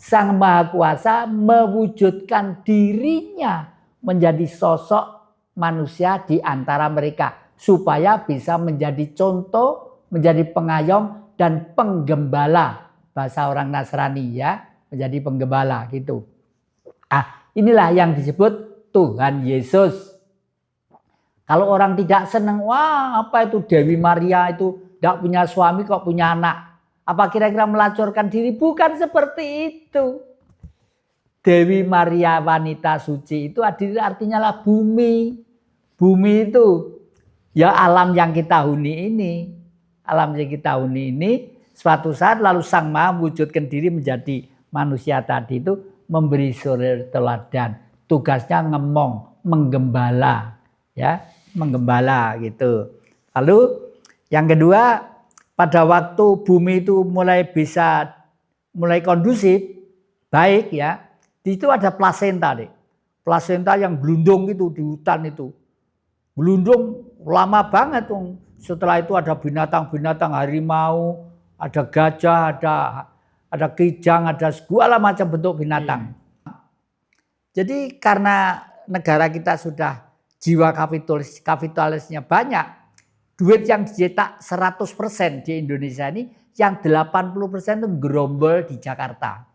Sang Maha Kuasa mewujudkan dirinya menjadi sosok manusia di antara mereka supaya bisa menjadi contoh, menjadi pengayom dan penggembala, bahasa orang Nasrani ya, menjadi penggembala gitu. Inilah yang disebut Tuhan Yesus. Kalau orang tidak senang, wah apa itu Dewi Maria itu tidak punya suami kok punya anak. Apa kira-kira melacurkan diri? Bukan seperti itu. Dewi Maria wanita suci itu artinya lah bumi. Bumi itu ya alam yang kita huni ini. Alam yang kita huni ini suatu saat lalu Sang Maha wujudkan diri menjadi manusia tadi itu memberi suri teladan. Tugasnya ngemong, menggembala, ya, menggembala gitu. Lalu yang kedua, pada waktu bumi itu mulai kondusif, baik ya, di situ ada plasenta deh. Plasenta yang gelundung itu di hutan itu. Gelundung lama banget tuh. Setelah itu ada binatang-binatang, harimau, ada gajah, ada kijang, ada segala macam bentuk binatang. Jadi karena negara kita sudah jiwa kapitalisnya banyak, duit yang dicetak 100% di Indonesia ini, yang 80% itu gerombol di Jakarta.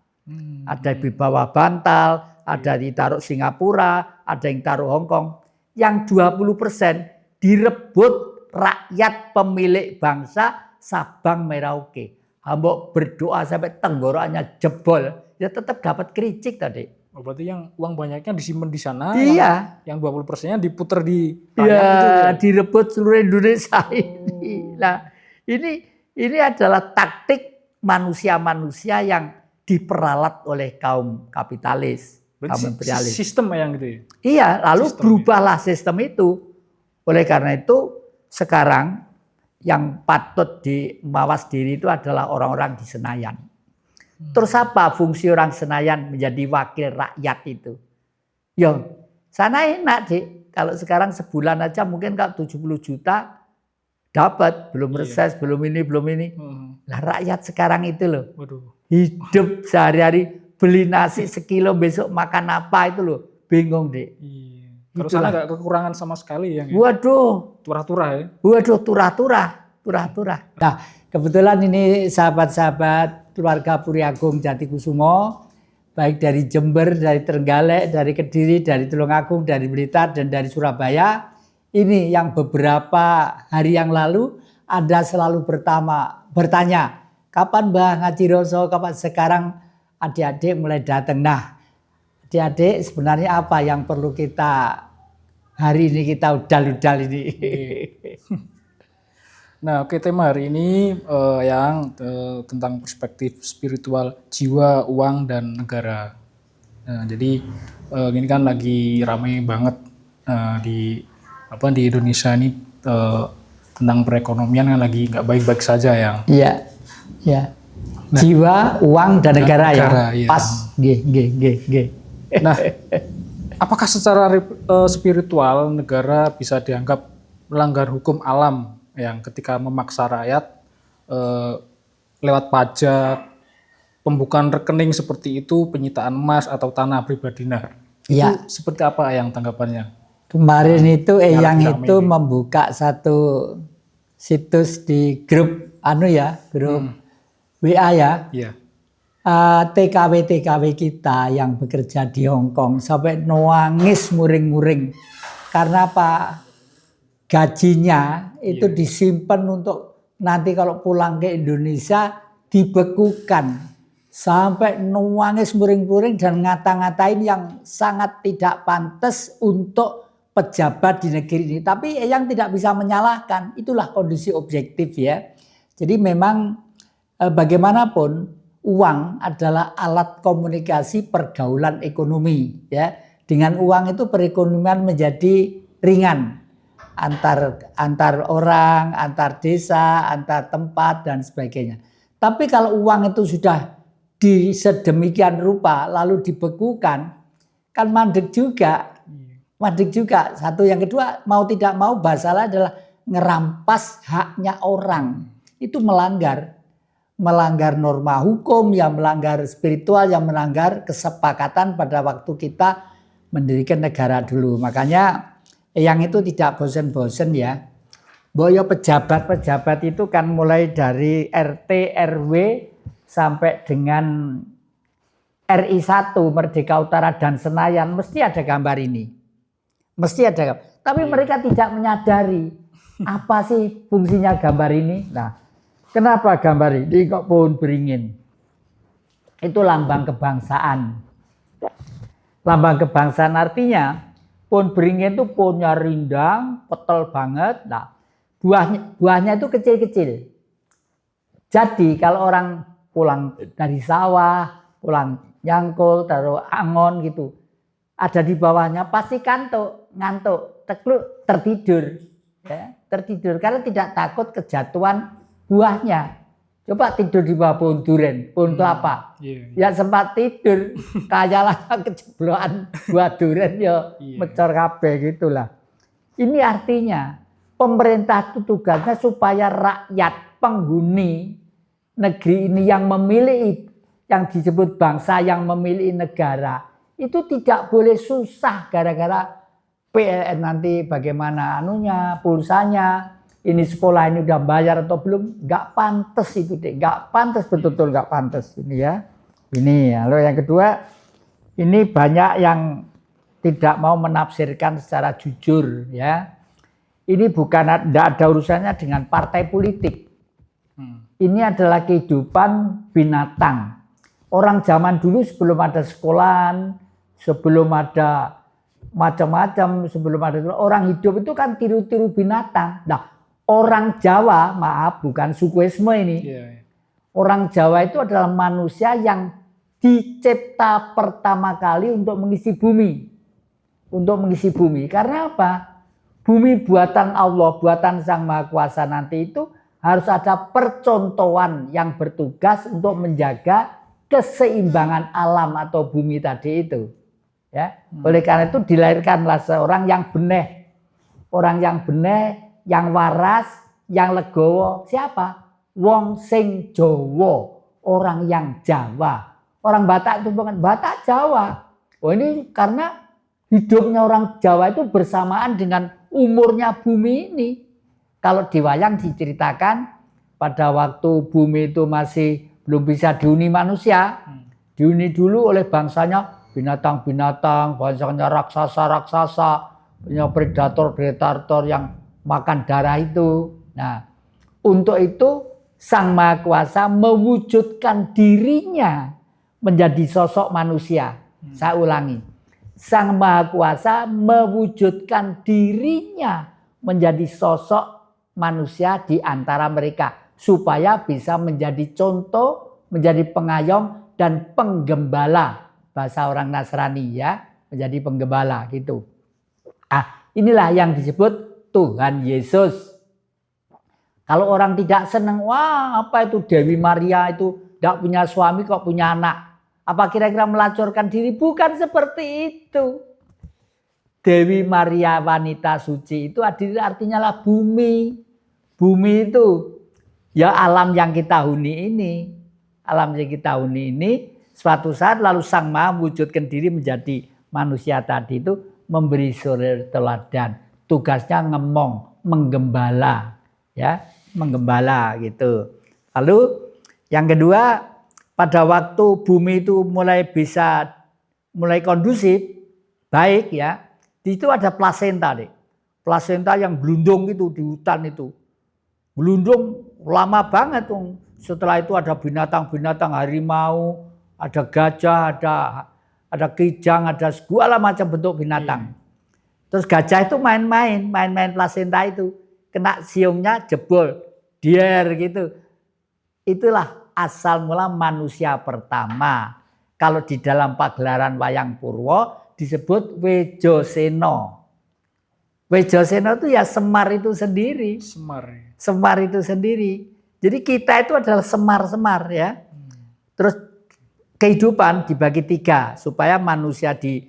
Ada di bawah bantal, ada di taruh Singapura, ada yang taruh Hong Kong. Yang 20% direbut rakyat pemilik bangsa Sabang Merauke. Hambok berdoa sampai tenggorokannya jebol, ya tetap dapat kericik tadi. Berarti yang uang banyaknya disimpan di sana, iya. Yang 20%-nya diputer di rakyat itu ya. Direbut seluruh Indonesia ini. Nah, ini adalah taktik manusia-manusia yang diperalat oleh kaum kapitalis, kaum imperialis. Sistem yang gitu ya? Iya, lalu berubahlah sistem itu. Oleh karena itu sekarang yang patut mawas diri itu adalah orang-orang di Senayan. Terus apa fungsi orang Senayan menjadi wakil rakyat itu? Yo, sana enak Dik. Kalau sekarang sebulan aja mungkin kalau 70 juta dapat, belum reses, belum ini. Lah rakyat sekarang itu loh. Hidup sehari-hari beli nasi sekilo besok makan apa itu loh. Bingung Dik. Terus sana nggak kekurangan sama sekali ya? Waduh. Turah-turah ya? Waduh, turah-turah. Nah, kebetulan ini sahabat-sahabat keluarga Puri Agung Jatikusumo, baik dari Jember, dari Trenggalek, dari Kediri, dari Tulungagung, dari Blitar, dan dari Surabaya. Ini yang beberapa hari yang lalu Anda selalu bertanya, kapan Mbah Ngaji Roso, kapan sekarang adik-adik mulai datang. Nah, adik-adik sebenarnya apa yang perlu kita hari ini kita udal-udal ini. Nah, oke, tema hari ini yang tentang perspektif spiritual jiwa, uang, dan negara. Nah, jadi ini kan lagi ramai banget di Indonesia ini tentang perekonomian yang lagi nggak baik-baik saja ya. Iya. Nah, jiwa, uang, dan negara ya. Iya. Pas. G. Nah, apakah secara spiritual negara bisa dianggap melanggar hukum alam yang ketika memaksa rakyat lewat pajak, pembukaan rekening seperti itu, penyitaan emas atau tanah pribadi? Nah, itu seperti apa yang tanggapannya? Kemarin itu Eyang itu membuka satu situs di grup grup WA ya. Iya. TKW kita yang bekerja di Hong Kong sampai nangis muring-muring karena apa? Gajinya itu disimpan untuk nanti kalau pulang ke Indonesia dibekukan, sampai nangis muring-muring dan ngata-ngatain yang sangat tidak pantas untuk pejabat di negeri ini. Tapi yang tidak bisa menyalahkan, itulah kondisi objektif ya. Jadi memang bagaimanapun uang adalah alat komunikasi pergaulan ekonomi ya. Dengan uang itu perekonomian menjadi ringan. Antar orang, antar desa, antar tempat dan sebagainya. Tapi kalau uang itu sudah sedemikian rupa lalu dibekukan, kan mandek juga. Satu, yang kedua mau tidak mau bahasa adalah ngerampas haknya orang. Itu melanggar. melanggar norma hukum, yang melanggar spiritual, yang melanggar kesepakatan pada waktu kita mendirikan negara dulu. Makanya yang itu tidak bosen-bosen ya. Boyo pejabat-pejabat itu kan mulai dari RT, RW sampai dengan RI 1, Merdeka Utara dan Senayan, mesti ada gambar ini. Mesti ada. Tapi mereka tidak menyadari apa sih fungsinya gambar ini. Nah, kenapa gambar ini kok pohon beringin? Itu lambang kebangsaan. Lambang kebangsaan artinya pohon beringin itu pohonnya rindang, petel banget. Nah, buahnya itu kecil-kecil. Jadi kalau orang pulang dari sawah, pulang nyangkul, taruh angon gitu, ada di bawahnya pasti ngantuk, tekluk, tertidur. Ya, tertidur karena tidak takut kejatuhan buahnya. Coba tidur di bawah pohon duren, pohon kelapa. Ya sempat tidur, kayalah kejebloan buah duren ya mecor kabeh gitulah. Ini artinya pemerintah itu tugasnya supaya rakyat penghuni negeri ini yang memilih, yang disebut bangsa yang memilih negara, itu tidak boleh susah gara-gara PLN nanti bagaimana anunya, pulsanya. Ini sekolah ini udah bayar atau belum, nggak pantas itu deh, nggak pantas, betul-betul nggak pantas ini ya. Ini ya. Lalu yang kedua, ini banyak yang tidak mau menafsirkan secara jujur ya. Ini bukan, tidak ada urusannya dengan partai politik. Ini adalah kehidupan binatang. Orang zaman dulu sebelum ada sekolahan, sebelum ada macam-macam, sebelum ada orang hidup itu kan tiru-tiru binatang. Nah, orang Jawa, maaf, bukan sukuisme ini. Orang Jawa itu adalah manusia yang dicipta pertama kali untuk mengisi bumi. Untuk mengisi bumi. Karena apa? Bumi buatan Allah, buatan Sang Maha Kuasa nanti itu harus ada percontohan yang bertugas untuk menjaga keseimbangan alam atau bumi tadi itu. Ya. Oleh karena itu dilahirkanlah seorang yang benih. Orang yang benih, yang waras, yang legowo. Siapa? Wong sing Jawa, orang yang Jawa. Orang Batak itu bukan Batak Jawa. Oh ini karena hidupnya orang Jawa itu bersamaan dengan umurnya bumi ini. Kalau di wayang diceritakan pada waktu bumi itu masih belum bisa dihuni manusia, dihuni dulu oleh bangsanya binatang-binatang, bangsanya raksasa-raksasa, punya predator-predator yang makan darah itu. Nah, untuk itu Sang Maha Kuasa mewujudkan dirinya menjadi sosok manusia. Saya ulangi. Sang Maha Kuasa mewujudkan dirinya menjadi sosok manusia di antara mereka supaya bisa menjadi contoh, menjadi pengayom dan penggembala, bahasa orang Nasrani ya, menjadi penggembala gitu. Inilah yang disebut Tuhan Yesus. Kalau orang tidak senang, wah apa itu Dewi Maria itu tidak punya suami kok punya anak. Apa kira-kira melacurkan diri? Bukan seperti itu. Dewi Maria wanita suci itu artinya lah bumi. Bumi itu ya alam yang kita huni ini. Alam yang kita huni ini suatu saat lalu Sang Maha wujudkan diri menjadi manusia tadi itu memberi suri teladan. Tugasnya ngemong, menggembala, ya, menggembala gitu. Lalu yang kedua, pada waktu bumi itu mulai kondusif, baik ya, di situ ada plasenta deh. Plasenta yang belundung itu di hutan itu. Belundung lama banget tuh. Setelah itu ada binatang-binatang harimau, ada gajah, ada kijang, ada segala macam bentuk binatang. Terus gajah itu main-main plasenta itu. Kena siungnya jebol, dier gitu. Itulah asal mula manusia pertama. Kalau di dalam pagelaran wayang Purwo disebut Wejoseno. Wejoseno itu ya Semar itu sendiri. Semar itu sendiri. Jadi kita itu adalah semar-semar ya. Terus kehidupan dibagi 3 supaya manusia di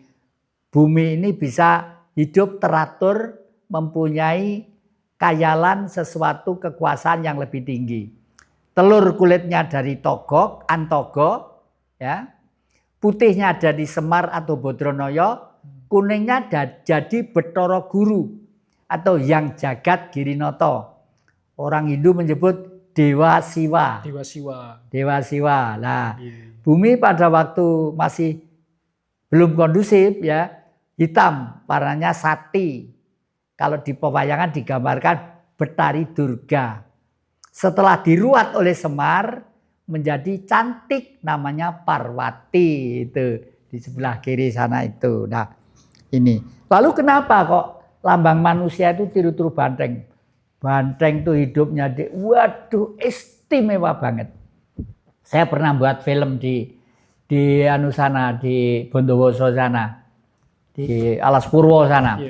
bumi ini bisa hidup teratur, mempunyai khayalan sesuatu kekuasaan yang lebih tinggi. telur kulitnya dari togok, antogo, ya. Putihnya ada di Semar atau Bodronoyo, kuningnya jadi Betara Guru atau Yang Jagat Girinoto. Orang Hindu menyebut Dewa Siwa. Dewa Siwa. Dewa Siwa. Nah, bumi pada waktu masih belum kondusif ya, hitam, warnanya sati. Kalau di pewayangan digambarkan Betari Durga. Setelah diruat oleh Semar menjadi cantik, namanya Parwati, itu di sebelah kiri sana itu. Nah, ini. Lalu kenapa kok lambang manusia itu tiru-tiru banteng? Banteng itu hidupnya waduh istimewa banget. Saya pernah buat film di anu sana, di Bondowoso sana, di Alas Purwo sana.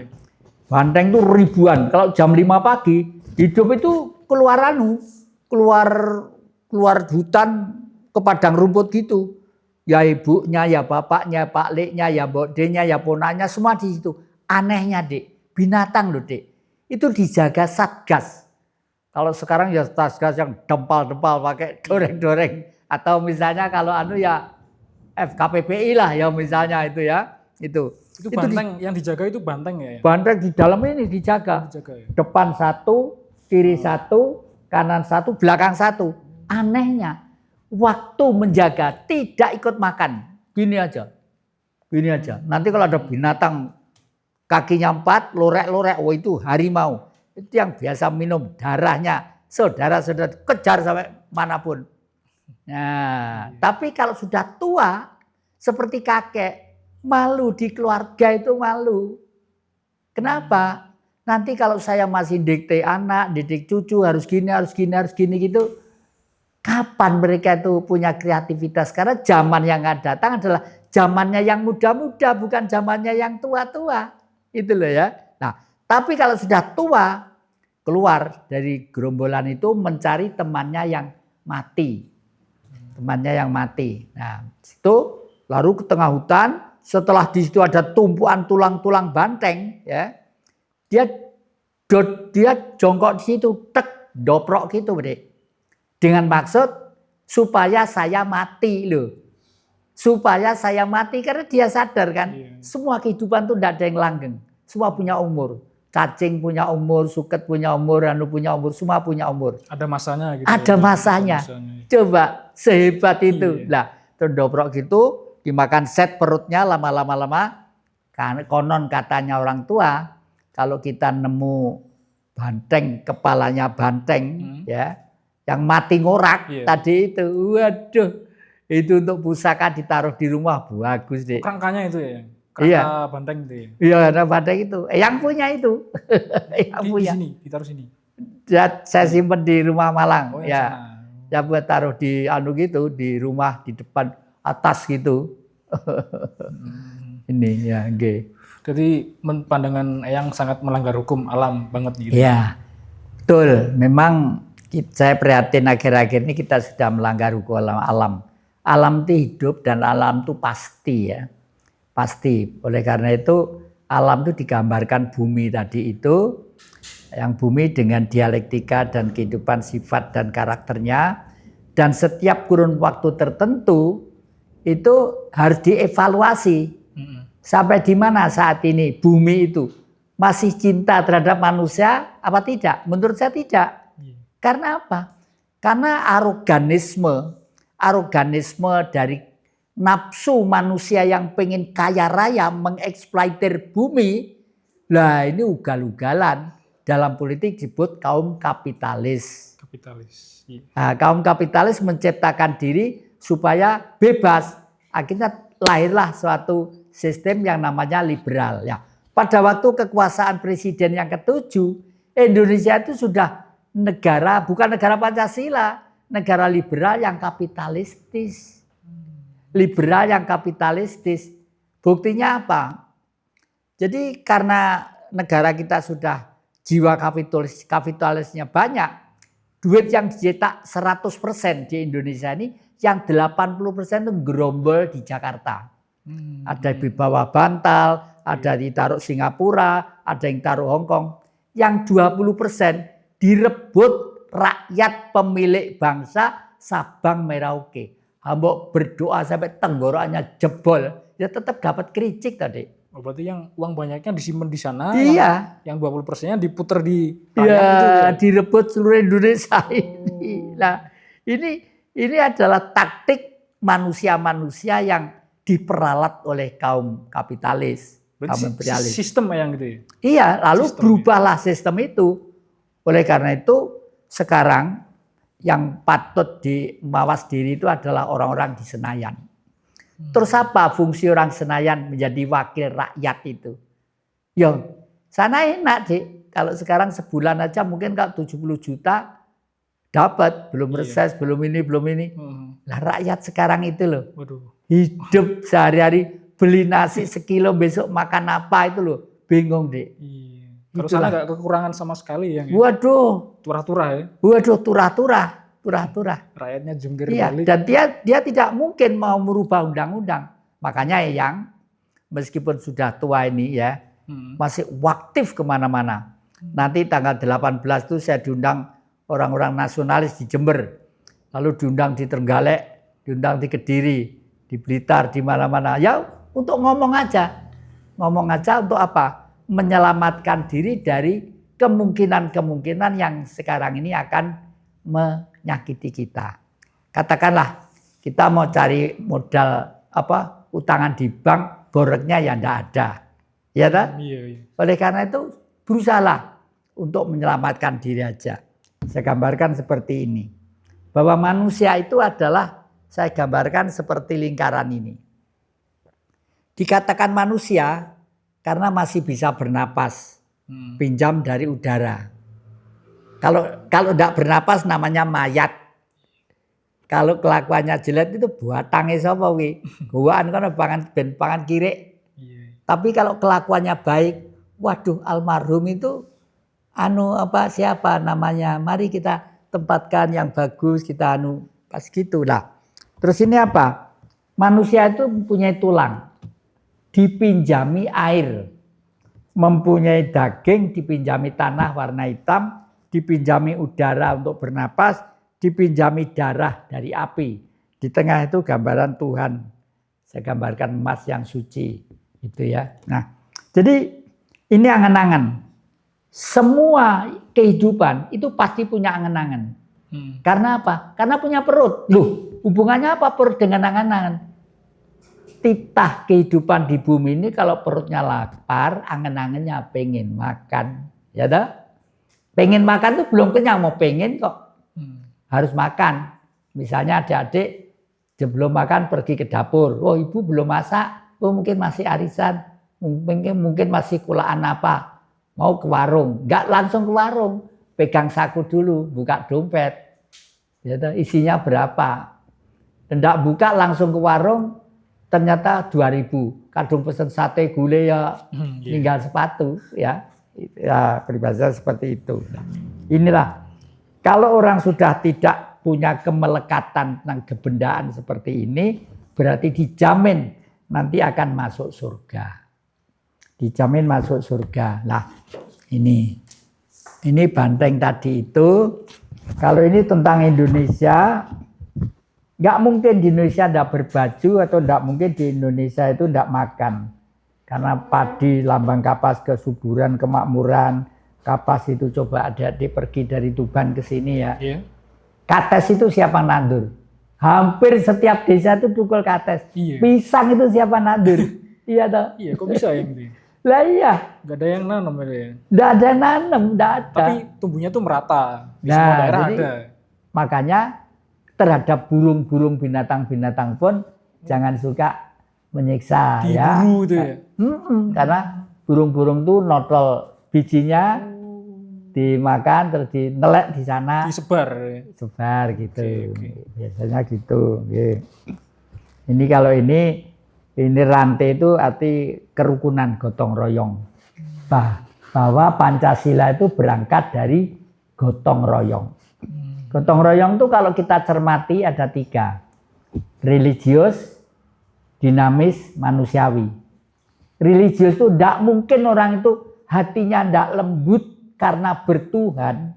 Banteng itu ribuan. Kalau jam 5 pagi hidup itu keluar hutan ke padang rumput gitu. Ya ibunya, ya bapaknya, Pak Leknya, ya Bodenya, ya ponaknya, semua di situ. Anehnya, Dik, binatang loh, Dik. Itu dijaga Satgas. Kalau sekarang ya Satgas yang dempal-dempal pakai doreng-doreng. Atau misalnya kalau anu ya FKPPI lah ya misalnya itu ya. Itu banteng yang dijaga itu banteng ya? Banteng di dalam ini dijaga. Ya? Depan satu, kiri satu, kanan satu, belakang satu. Anehnya, waktu menjaga tidak ikut makan. Gini aja. Nanti kalau ada binatang kakinya 4, lorek-lorek, oh itu harimau. Itu yang biasa minum darahnya. Saudara-saudara kejar sampai manapun. Nah, tapi kalau sudah tua, seperti kakek, malu di keluarga itu malu. Kenapa? Nanti kalau saya masih dikte anak, didik cucu, harus gini gitu. Kapan mereka itu punya kreativitas? Karena zaman yang akan datang adalah zamannya yang muda-muda, bukan zamannya yang tua-tua. Itu loh ya. Nah, tapi kalau sudah tua, keluar dari gerombolan itu mencari temannya yang mati. Nah, itu lalu ke tengah hutan, setelah di situ ada tumpuan tulang-tulang banteng, ya. Dia jongkok di situ, tek, doprok gitu, Dek. Dengan maksud supaya saya mati loh. Supaya saya mati karena dia sadar kan, semua kehidupan itu tidak ada yang langgeng. Semua punya umur. Cacing punya umur, suket punya umur, anu punya umur, semua punya umur. Ada masanya gitu. Ada masanya. Coba sehebat itu. Lah, terdoprok gitu, dimakan set perutnya lama-lama. Konon katanya orang tua, kalau kita nemu banteng, kepalanya banteng, ya, yang mati ngorak tadi itu, waduh, itu untuk pusaka ditaruh di rumah bagus deh. Kerangkanya itu ya. Kerangka banteng itu ya? Iya, ada banteng itu. Yang punya itu. Di sini, ditaruh sini? Ya, saya simpen di rumah Malang. Oh, ya. Ya buat taruh di anu gitu, di rumah, di depan, atas gitu. Ini ya, okay. Jadi pandangan Eyang sangat melanggar hukum alam banget gitu. Iya, betul. Memang saya prihatin akhir-akhir ini kita sudah melanggar hukum alam. Alam itu hidup dan alam itu pasti ya. Pasti. Oleh karena itu alam itu digambarkan bumi tadi itu, yang bumi dengan dialektika dan kehidupan sifat dan karakternya, dan setiap kurun waktu tertentu itu harus dievaluasi. Sampai di mana saat ini bumi itu masih cinta terhadap manusia apa tidak? Menurut saya tidak. Karena apa? Karena aroganisme dari nafsu manusia yang pengen kaya raya, mengeksploiter bumi, lah ini ugal-ugalan. Dalam politik disebut kaum kapitalis. Nah, kaum kapitalis menciptakan diri supaya bebas. Akhirnya lahirlah suatu sistem yang namanya liberal. Ya, pada waktu kekuasaan presiden yang ke-7, Indonesia itu sudah negara, bukan negara Pancasila, negara liberal yang kapitalistis. Liberal yang kapitalistis. Buktinya apa? Jadi karena negara kita sudah jiwa kapitalisnya banyak, duit yang dicetak 100% di Indonesia ini, yang 80% itu gerombol di Jakarta. Ada di bawah bantal, ada ditaruh Singapura, ada yang taruh Hong Kong. Yang 20% direbut rakyat pemilik bangsa Sabang Merauke. Mbok berdoa sampai tenggorokannya jebol, ya tetap dapat kericik tadi. Oh, berarti yang uang banyaknya disimpan di sana, Iya. yang 20%-nya diputer di Iya, rakyat itu. Ya? direbut seluruh Indonesia ini. Nah, ini adalah taktik manusia-manusia yang diperalat oleh kaum kapitalis, kaum imperialis. Sistem yang gitu ya? Iya, lalu Sistem, berubahlah sistem itu. Oleh karena itu, sekarang yang patut mawas diri itu adalah orang-orang di Senayan. Terus apa fungsi orang Senayan menjadi wakil rakyat itu? Ya, sana enak, Dik. Kalau sekarang sebulan aja mungkin kalau 70 juta dapat, belum reses, belum ini. Lah rakyat sekarang itu loh. Waduh. Hidup sehari-hari beli nasi sekilo besok makan apa itu loh. Bingung, Dik. Iya. Kalau sana nggak kekurangan sama sekali yang Waduh. turah-turah ya. Waduh, turah-turah. Rakyatnya jungkir Iya, balik. dan dia tidak mungkin mau merubah undang-undang. Makanya yang meskipun sudah tua ini ya, masih aktif kemana-mana. Nanti tanggal 18 itu saya diundang orang-orang nasionalis di Jember. Lalu diundang di Trenggalek, diundang di Kediri, di Blitar, di mana-mana. Ya untuk ngomong aja. Ngomong aja untuk apa? Menyelamatkan diri dari kemungkinan-kemungkinan yang sekarang ini akan menyakiti kita. Katakanlah kita mau cari modal utangan di bank, boreknya ya enggak ada. Ya kan? Iya. Oleh karena itu berusahalah untuk menyelamatkan diri aja. Saya gambarkan seperti ini. Bahwa manusia itu adalah saya gambarkan seperti lingkaran ini. Dikatakan manusia karena masih bisa bernapas, pinjam dari udara. Kalau tidak bernapas namanya mayat. Kalau kelakuannya jelek itu buatange sapa kuwi? Gowaan kono pangan kirek. Tapi kalau kelakuannya baik, waduh almarhum itu siapa namanya? Mari kita tempatkan yang bagus, kita pas gitulah. Terus ini apa? Manusia itu mempunyai tulang. Dipinjami air, mempunyai daging, dipinjami tanah warna hitam, dipinjami udara untuk bernapas, dipinjami darah dari api. Di tengah itu gambaran Tuhan. Saya gambarkan emas yang suci, gitu ya. Nah, jadi ini angan-angan. Semua kehidupan itu pasti punya angan-angan. Karena apa? Karena punya perut. Loh, hubungannya apa perut dengan angan-angan? Titah kehidupan di bumi ini kalau perutnya lapar, angen-angennya pengen makan, ya dah. Pengen makan tuh belum kenyang, mau pengen kok. Harus makan. Misalnya adik-adik sebelum makan pergi ke dapur, oh ibu belum masak, oh mungkin masih arisan, mungkin masih kulaan apa, mau ke warung, nggak langsung ke warung, pegang saku dulu, buka dompet, ya dah, isinya berapa, hendak buka langsung ke warung. Ternyata 2.000, kadung pesen sate gulai ya tinggal sepatu ya peribahasa seperti itu. Inilah kalau orang sudah tidak punya kemelekatan tentang kebendaan seperti ini, berarti dijamin nanti akan masuk surga. Dijamin masuk surga. Lah ini banteng tadi itu. Kalau ini tentang Indonesia. Nggak mungkin di Indonesia tidak berbaju atau nggak mungkin di Indonesia itu tidak makan. Karena padi lambang kapas kesuburan, kemakmuran. Kapas itu coba adik-adik pergi dari Tuban ke sini ya. Yeah. Kates itu siapa nandur? Hampir setiap desa itu tukul kates. Yeah. Pisang itu siapa nandur? Iya toh? Iya, kok bisa yang gitu? Lah iya. Nggak ada yang nanam ya? Nggak ada nanam, nggak ada. Tapi tumbuhnya tuh merata. Di semua daerah jadi, ada. Makanya terhadap burung-burung binatang-binatang pun jangan suka menyiksa. Diburu itu ya? Karena burung-burung tuh notol bijinya dimakan terus dinelek di sana. Sebar gitu. Okay. Biasanya gitu. Okay. Ini kalau ini rantai itu arti kerukunan gotong royong. Bahwa Pancasila itu berangkat dari gotong royong. Gotong royong itu kalau kita cermati ada 3. Religius, dinamis, manusiawi. Religius itu tidak mungkin orang itu hatinya tidak lembut karena bertuhan.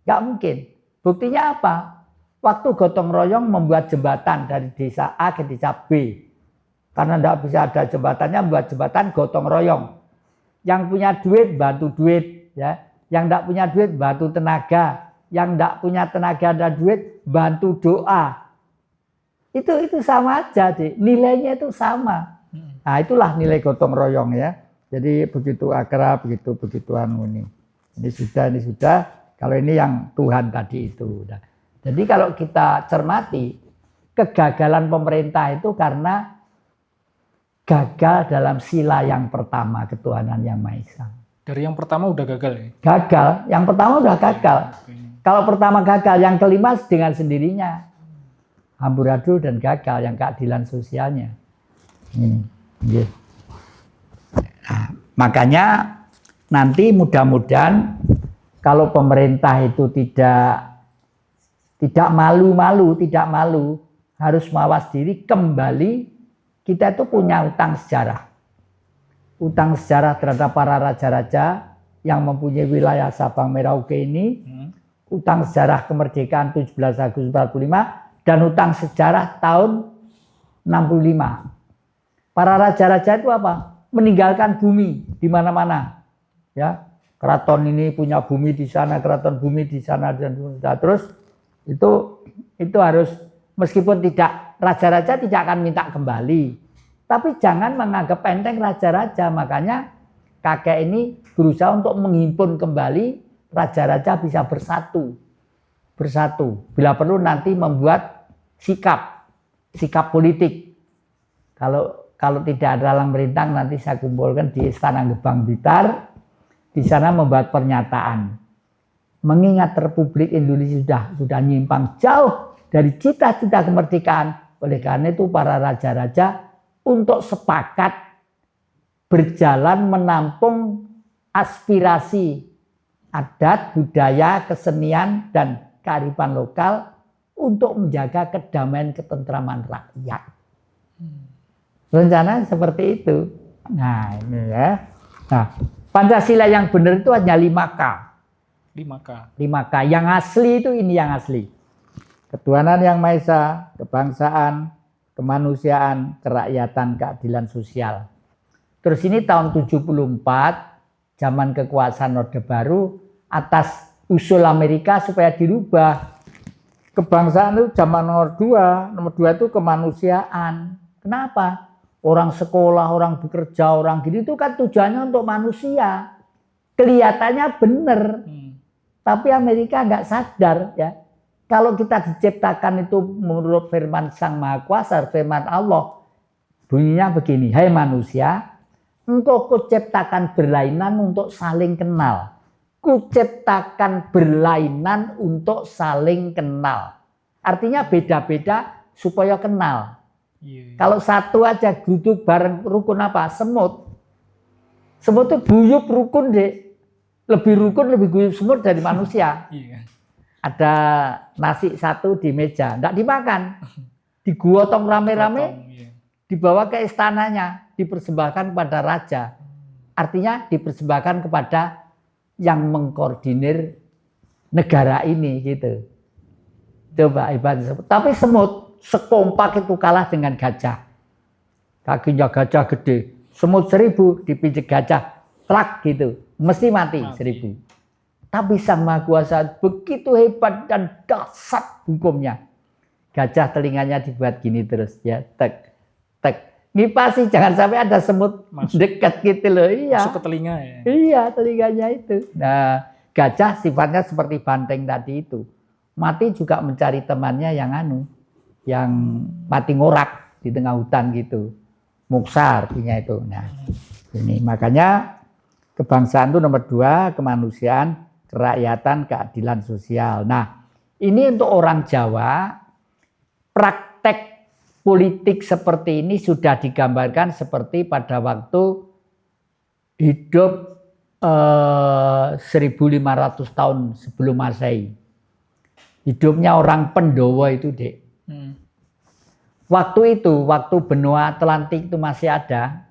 Tidak mungkin. Buktinya apa? Waktu gotong royong membuat jembatan dari desa A ke desa B. Karena tidak bisa ada jembatannya, membuat jembatan gotong royong. Yang punya duit bantu duit, ya. Yang tidak punya duit bantu tenaga. Yang tidak punya tenaga dan duit bantu doa. Itu sama aja, deh. Nilainya itu sama. Nah, itulah nilai gotong royong ya. Jadi begitu akrab, begitu anu ini. Ini sudah. Kalau ini yang Tuhan tadi itu. Nah, jadi kalau kita cermati, kegagalan pemerintah itu karena gagal dalam sila yang pertama, ketuhanan yang Maha Esa. Dari yang pertama udah gagal ya? Gagal, yang pertama udah gagal. Kalau pertama gagal, yang kelima dengan sendirinya amburadul dan gagal, yang keadilan sosialnya. Ini. Nah, makanya nanti mudah-mudahan kalau pemerintah itu tidak malu, harus mawas diri kembali. Kita itu punya utang sejarah. Utang sejarah terhadap para raja-raja yang mempunyai wilayah Sabang Merauke ini. Utang sejarah kemerdekaan 17 Agustus 45 dan utang sejarah tahun 65. Para raja-raja itu apa? Meninggalkan bumi di mana-mana. Ya, keraton ini punya bumi di sana, keraton bumi di sana dan terus itu harus, meskipun tidak, raja-raja tidak akan minta kembali, tapi jangan menganggap enteng raja-raja. Makanya kakek ini berusaha untuk menghimpun kembali raja-raja bisa bersatu. Bila perlu nanti membuat sikap politik. Kalau tidak ada halang merintang, nanti saya kumpulkan di Istana Gebang Blitar. Di sana membuat pernyataan. Mengingat Republik Indonesia sudah nyimpang jauh dari cita-cita kemerdekaan. Oleh karena itu para raja-raja untuk sepakat berjalan menampung aspirasi adat, budaya, kesenian, dan kearifan lokal untuk menjaga kedamaian ketentraman rakyat. Rencana seperti itu. Nah, ini ya. Nah, Pancasila yang benar itu hanya 5K. 5K. Yang asli itu ini yang asli. Ketuhanan yang Maha Esa, kebangsaan, kemanusiaan, kerakyatan, keadilan sosial. Terus ini tahun 74, zaman kekuasaan Orde Baru, atas usul Amerika supaya dirubah. Kebangsaan itu zaman nomor 2 itu kemanusiaan. Kenapa? Orang sekolah, orang bekerja, orang gini itu kan tujuannya untuk manusia. Kelihatannya benar. Tapi Amerika nggak sadar ya. Kalau kita diciptakan itu menurut firman Sang Maha Kuasa, firman Allah, bunyinya begini, hai manusia, engkau kuciptakan berlainan untuk saling kenal. Kuciptakan berlainan untuk saling kenal. Artinya beda-beda supaya kenal. Kalau satu aja duduk bareng, rukun apa? Semut. Semut itu buyup rukun deh. Lebih rukun, lebih guyup semut dari manusia. Ada nasi satu di meja, enggak dimakan. Digotong rame-rame, dibawa ke istananya, dipersembahkan kepada raja. Artinya dipersembahkan kepada yang mengkoordinir negara ini gitu. Coba ibarat. Tapi semut sekompak itu kalah dengan gajah. Kakinya gajah gede, semut 1000 dipijak gajah, plak gitu, mesti mati 1000. Tapi Sang Maha Kuasa begitu hebat dan dahsyat hukumnya. Gajah telinganya dibuat gini terus ya, tek tek. Ngipasi jangan sampai ada semut dekat gitu loh. Iya. Masuk ke telinga ya. Iya, telinganya itu. Nah, gajah sifatnya seperti banteng tadi itu. Mati juga mencari temannya yang mati ngorak di tengah hutan gitu. Muksa artinya itu. Nah, ini makanya kebangsaan itu nomor 2, kemanusiaan, kerakyatan, keadilan sosial. Nah, ini untuk orang Jawa, praktek politik seperti ini sudah digambarkan seperti pada waktu hidup 1500 tahun sebelum Masehi. Hidupnya orang Pendowo itu, Dek. Waktu benua Atlantik itu masih ada,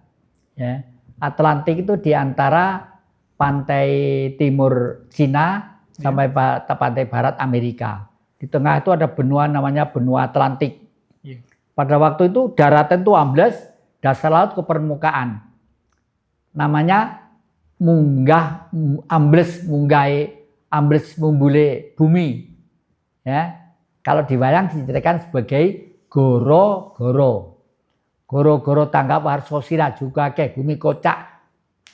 ya. Atlantik itu di antara pantai timur Cina sampai pantai barat Amerika. Di tengah itu ada benua namanya benua Atlantik. Pada waktu itu daratan itu ambles, dasar laut ke permukaan. Namanya ambles mumbule bumi. Ya. Kalau diwayang diceritakan sebagai goro-goro. Goro-goro tanggap warsosira juga kayak bumi kocak,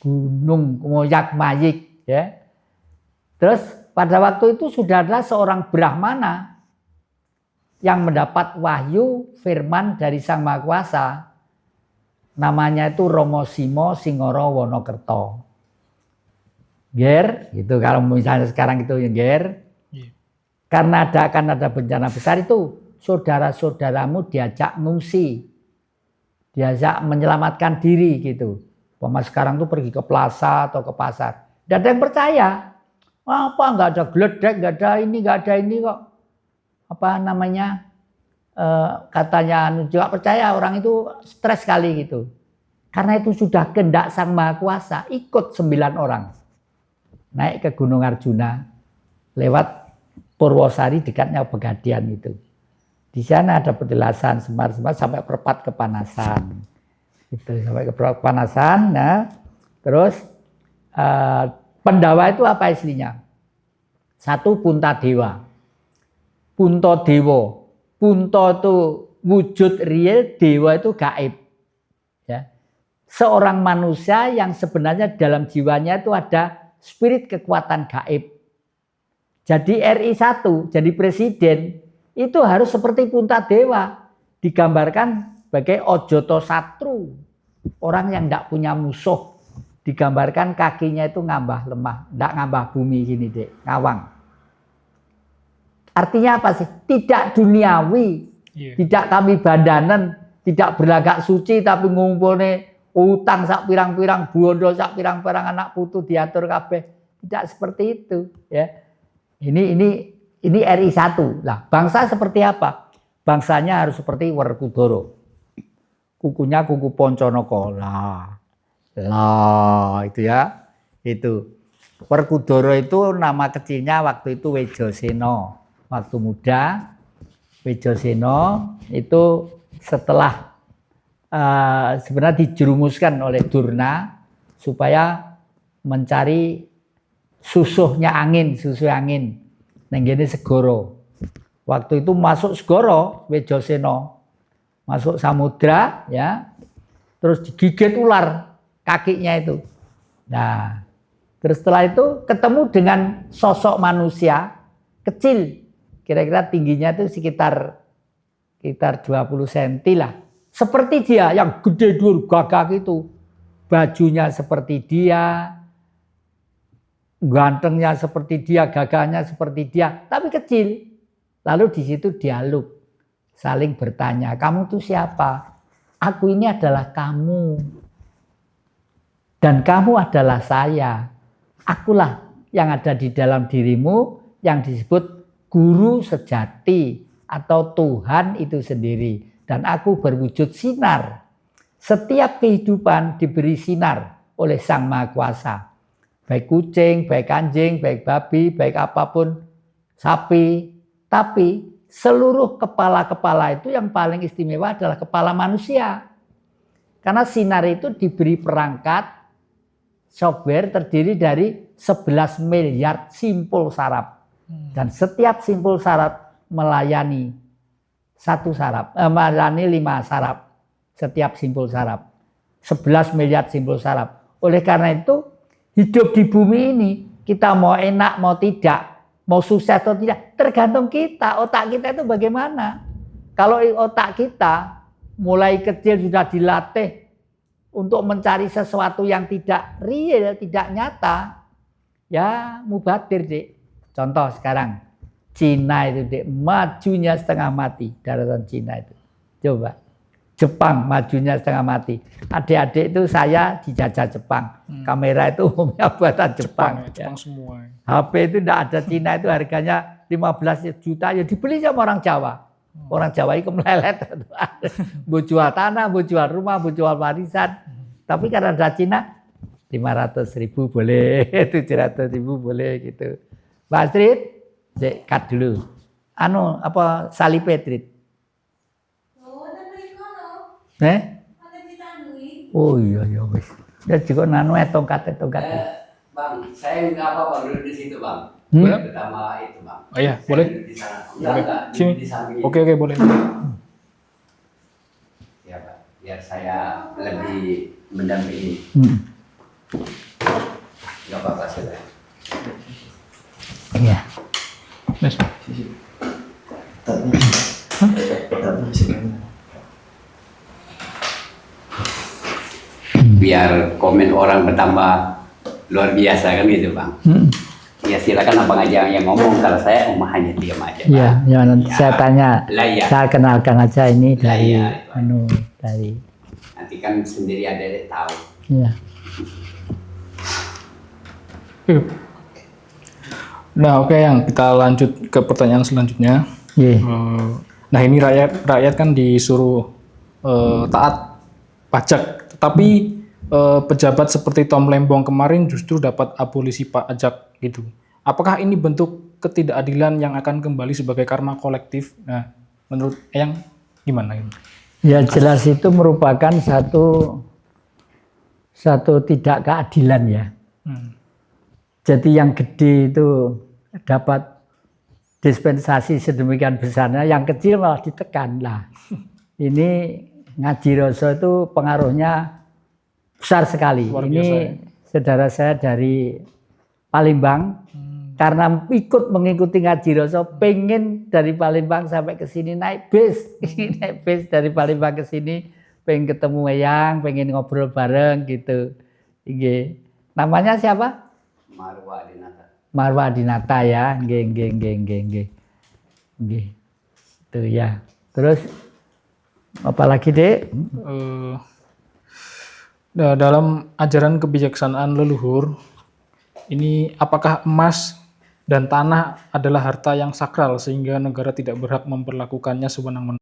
gunung moyak mayik. Ya. Terus pada waktu itu sudah ada seorang Brahmana yang mendapat wahyu firman dari Sang Maha Kuasa. Namanya itu Romo Simo Singoro Wonokerto. Ger, gitu kalau misalnya sekarang itu ya Ger. Karena akan ada bencana besar itu, saudara-saudaramu diajak ngungsi. Diajak menyelamatkan diri gitu. Pokoknya sekarang tuh pergi ke plaza atau ke pasar. Tidak ada yang percaya. Apa nggak ada geledek, nggak ada ini kok. Apa namanya, katanya juga percaya orang itu stres sekali gitu. Karena itu sudah kehendak Sang Maha Kuasa, ikut 9 orang. Naik ke Gunung Arjuna, lewat Purwosari dekatnya Pegadian itu. Di sana ada petilasan semar-semar sampai perpat kepanasan. Itu sampai ke kepanasan, nah, terus Pendawa itu apa aslinya? Satu Puntadewa. Punto Dewo. Punto itu wujud real, dewa itu gaib. Ya. Seorang manusia yang sebenarnya dalam jiwanya itu ada spirit kekuatan gaib. Jadi RI 1, jadi presiden, itu harus seperti Puntadewa. Digambarkan sebagai Ojoto Satru. Orang yang tidak punya musuh. Digambarkan kakinya itu ngambah lemah. Tidak ngambah bumi gini deh, ngawang. Artinya apa sih? Tidak duniawi, tidak kami badanan, tidak berlagak suci tapi ngumpulne utang sak pirang-pirang bondo sak pirang-pirang anak putu diatur kabeh. Tidak seperti itu, ya. Ini RI 1. Lah, bangsa seperti apa? Bangsanya harus seperti Werkudara. Kukunya kuku Ponconoko. Lah, itu ya. Itu. Werkudara itu nama kecilnya waktu itu Wejoseno. Waktu muda, Wejoseno itu setelah sebenarnya dijerumuskan oleh Durna supaya mencari susu angin. Nenggene segoro. Waktu itu masuk segoro, Wejoseno masuk samudra, ya, terus digigit ular kakinya itu. Nah, terus setelah itu ketemu dengan sosok manusia kecil. Kira-kira tingginya itu sekitar 20 cm lah. Seperti dia yang gede dur gagah itu. Bajunya seperti dia. Gantengnya seperti dia, gagahnya seperti dia, tapi kecil. Lalu di situ dialog. Saling bertanya, "Kamu tuh siapa?" "Aku ini adalah kamu. Dan kamu adalah saya. Akulah yang ada di dalam dirimu yang disebut Guru sejati atau Tuhan itu sendiri. Dan aku berwujud sinar. Setiap kehidupan diberi sinar oleh Sang Maha Kuasa. Baik kucing, baik anjing, baik babi, baik apapun, sapi. Tapi seluruh kepala-kepala itu yang paling istimewa adalah kepala manusia. Karena sinar itu diberi perangkat software terdiri dari 11 miliar simpul saraf. Dan setiap simpul saraf melayani melayani 5 saraf. Setiap simpul saraf. 11 miliar simpul saraf. Oleh karena itu, hidup di bumi ini, kita mau enak, mau tidak, mau sukses atau tidak, tergantung kita. Otak kita itu bagaimana. Kalau otak kita mulai kecil sudah dilatih untuk mencari sesuatu yang tidak real, tidak nyata, ya mubadir, Dik. Contoh sekarang, Cina itu, Dik, majunya setengah mati, daratan Cina itu. Coba, Jepang majunya setengah mati. Adik-adik itu saya dijajah Jepang. Kamera itu umumnya buatan Jepang. Jepang semua. HP itu tidak ada Cina itu harganya 15 juta, ya dibeli sama orang Jawa. Orang Jawa itu melelet. Mau jual tanah, mau jual rumah, mau jual warisan. Tapi karena ada Cina, 500.000 boleh, 700.000 boleh gitu. Mbak Astrid, Dek, cut dulu. Anu, apa salipe, Trit? Oh iya, wis. Ya juga nanu tongkat. Bang, saya nggak apa-apa duduk di situ, Bang. Pertama itu, Bang. Oh iya, boleh. Di sana. Boleh. Enggak, Sini. di samping. Oke, boleh. Ya, Pak. Biar saya lebih mendampingi. Nggak apa-apa, saudara. Iya. Mas. Biar komen orang bertambah luar biasa kan gitu, Bang. Ya silakan abang aja yang ngomong, kalau saya hanya diam aja. Iya, Bang. ya, nanti saya tanya. Lah ya. Saya kenalkan aja ini dari Lah, ya. dari. Nanti kan sendiri ada yang tahu. Iya. Nah, oke, yang kita lanjut ke pertanyaan selanjutnya. Iya. Nah, ini rakyat kan disuruh taat pajak, tetapi pejabat seperti Tom Lembong kemarin justru dapat abolisi pajak gitu. Apakah ini bentuk ketidakadilan yang akan kembali sebagai karma kolektif? Nah, menurut Eyang gimana ini? Ya jelas itu merupakan satu tidak keadilan ya. Jadi yang gede itu dapat dispensasi sedemikian besarnya, yang kecil malah ditekan lah. Ini ngaji rasa itu pengaruhnya besar sekali. Luar Ini biasa, ya. saudara saya dari Palembang, karena ikut mengikuti ngaji rasa, pengen dari Palembang sampai ke sini naik bis, naik bis dari Palembang ke sini, pengen ketemu Eyang, pengen ngobrol bareng gitu. Nggih. Namanya siapa? Marwa Dinata. Marwa Dinata ya, nggih. Itu ya. Terus apalagi, Dek? Nah, dalam ajaran kebijaksanaan leluhur, ini apakah emas dan tanah adalah harta yang sakral sehingga negara tidak berhak memperlakukannya sewenang-wenang?